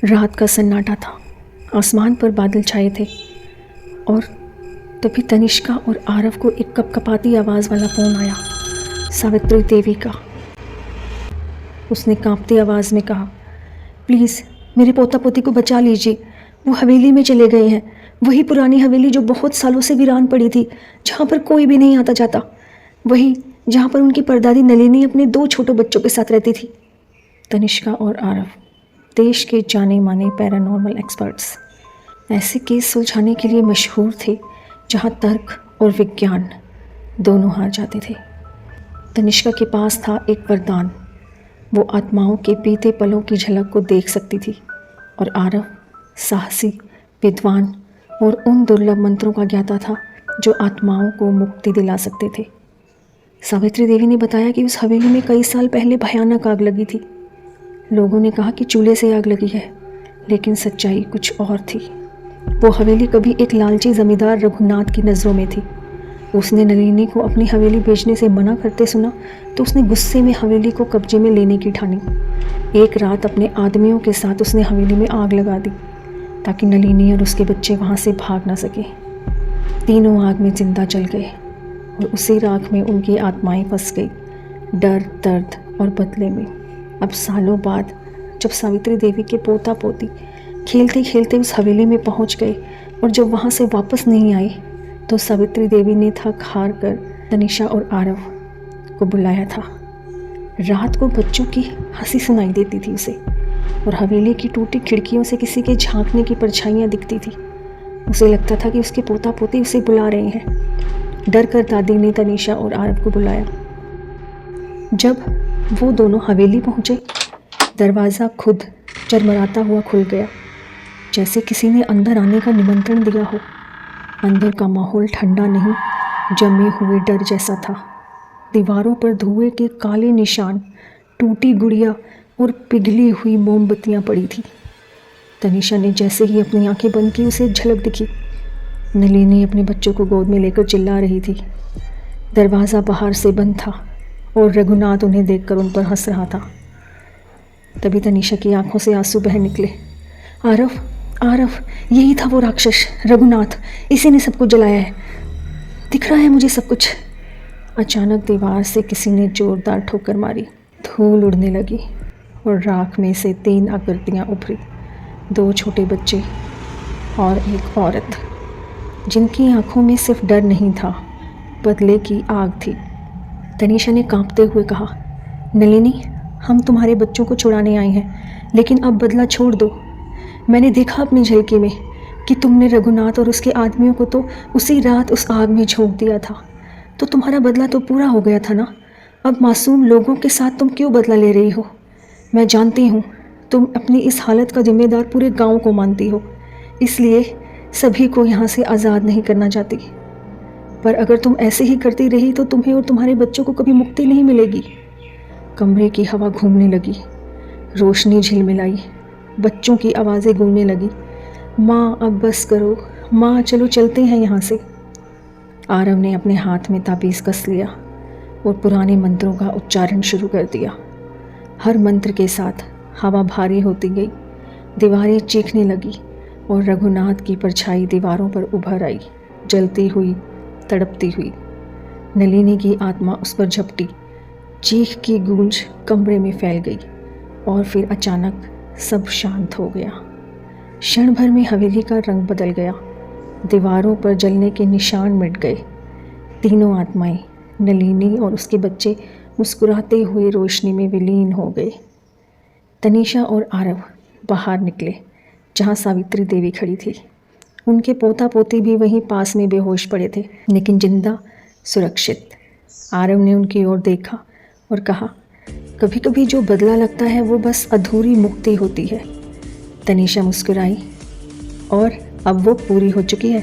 रात का सन्नाटा था, आसमान पर बादल छाए थे और तभी तनिष्का और आरव को एक कपकपाती आवाज़ वाला फ़ोन आया, सावित्री देवी का। उसने कांपती आवाज़ में कहा, प्लीज़ मेरे पोता पोती को बचा लीजिए, वो हवेली में चले गए हैं, वही पुरानी हवेली जो बहुत सालों से वीरान पड़ी थी, जहाँ पर कोई भी नहीं आता जाता, वही जहाँ पर उनकी परदादी नलिनी अपने 2 छोटे बच्चों के साथ रहती थी। तनिष्का और आरव देश के जाने माने पैरानॉर्मल एक्सपर्ट्स, ऐसे केस सुलझाने के लिए मशहूर थे जहाँ तर्क और विज्ञान दोनों हार जाते थे। तनिष्का के पास था एक वरदान, वो आत्माओं के बीते पलों की झलक को देख सकती थी, और आरव साहसी, विद्वान और उन दुर्लभ मंत्रों का ज्ञाता था जो आत्माओं को मुक्ति दिला सकते थे। सावित्री देवी ने बताया कि उस हवेली में कई साल पहले भयानक आग लगी थी। लोगों ने कहा कि चूल्हे से आग लगी है, लेकिन सच्चाई कुछ और थी। वो हवेली कभी एक लालची जमींदार रघुनाथ की नज़रों में थी। उसने नलिनी को अपनी हवेली बेचने से मना करते सुना तो उसने गुस्से में हवेली को कब्जे में लेने की ठानी। एक रात अपने आदमियों के साथ उसने हवेली में आग लगा दी ताकि नलिनी और उसके बच्चे वहाँ से भाग ना सके। तीनों आग में जिंदा जल गए और उसी राख में उनकी आत्माएं फंस गई, डर, दर्द और बदले में। अब सालों बाद जब सावित्री देवी के पोता पोती खेलते खेलते उस हवेली में पहुंच गए और जब वहां से वापस नहीं आए तो सावित्री देवी ने थक हार कर तनिषा और आरव को बुलाया था। रात को बच्चों की हंसी सुनाई देती थी उसे, और हवेली की टूटी खिड़कियों से किसी के झांकने की परछाइयाँ दिखती थी। उसे लगता था कि उसके पोता पोती उसे बुला रहे हैं। डर कर दादी ने तनिषा और आरव को बुलाया। जब वो दोनों हवेली पहुँचे, दरवाज़ा खुद चरमराता हुआ खुल गया, जैसे किसी ने अंदर आने का निमंत्रण दिया हो। अंदर का माहौल ठंडा नहीं, जमे हुए डर जैसा था। दीवारों पर धुएं के काले निशान, टूटी गुड़िया और पिघली हुई मोमबत्तियां पड़ी थी। तनिषा ने जैसे ही अपनी आंखें बंद की, उसे झलक दिखी। नलिनी अपने बच्चों को गोद में लेकर चिल्ला रही थी। दरवाज़ा बाहर से बंद था और रघुनाथ उन्हें देखकर उन पर हंस रहा था। तभी तनिषा की आंखों से आंसू बह निकले। आरव, आरव, यही था वो राक्षस रघुनाथ, इसी ने सबको जलाया है, दिख रहा है मुझे सब कुछ। अचानक दीवार से किसी ने जोरदार ठोकर मारी, धूल उड़ने लगी और राख में से 3 आकृतियाँ उभरी, 2 छोटे बच्चे और एक औरत, जिनकी आंखों में सिर्फ डर नहीं था, बदले की आग थी। तनिषा ने कांपते हुए कहा, नलिनी, हम तुम्हारे बच्चों को छुड़ाने आए हैं, लेकिन अब बदला छोड़ दो। मैंने देखा अपनी झलकी में कि तुमने रघुनाथ और उसके आदमियों को तो उसी रात उस आग में झोंक दिया था, तो तुम्हारा बदला तो पूरा हो गया था ना। अब मासूम लोगों के साथ तुम क्यों बदला ले रही हो? मैं जानती हूँ तुम अपनी इस हालत का जिम्मेदार पूरे गांव को मानती हो, इसलिए सभी को यहाँ से आज़ाद नहीं करना चाहती। पर अगर तुम ऐसे ही करती रही तो तुम्हें और तुम्हारे बच्चों को कभी मुक्ति नहीं मिलेगी। कमरे की हवा घूमने लगी, रोशनी झिलमिलाई, बच्चों की आवाज़ें गूंजने लगी। माँ, अब बस करो, माँ चलो चलते हैं यहाँ से। आरव ने अपने हाथ में ताबीज़ कस लिया और पुराने मंत्रों का उच्चारण शुरू कर दिया। हर मंत्र के साथ हवा भारी होती गई, दीवारें चीखने लगी और रघुनाथ की परछाई दीवारों पर उभर आई, जलती हुई, तड़पती हुई। नलिनी की आत्मा उस पर झपटी, चीख की गूंज कमरे में फैल गई और फिर अचानक सब शांत हो गया। क्षण भर में हवेली का रंग बदल गया, दीवारों पर जलने के निशान मिट गए। तीनों आत्माएं, नलिनी और उसके बच्चे, मुस्कुराते हुए रोशनी में विलीन हो गए। तनिषा और आरव बाहर निकले जहाँ सावित्री देवी खड़ी थी। उनके पोता पोती भी वहीं पास में बेहोश पड़े थे, लेकिन जिंदा, सुरक्षित। आरव ने उनकी ओर देखा और कहा, कभी कभी जो बदला लगता है वो बस अधूरी मुक्ति होती है। तनिषा मुस्कुराई, और अब वो पूरी हो चुकी है।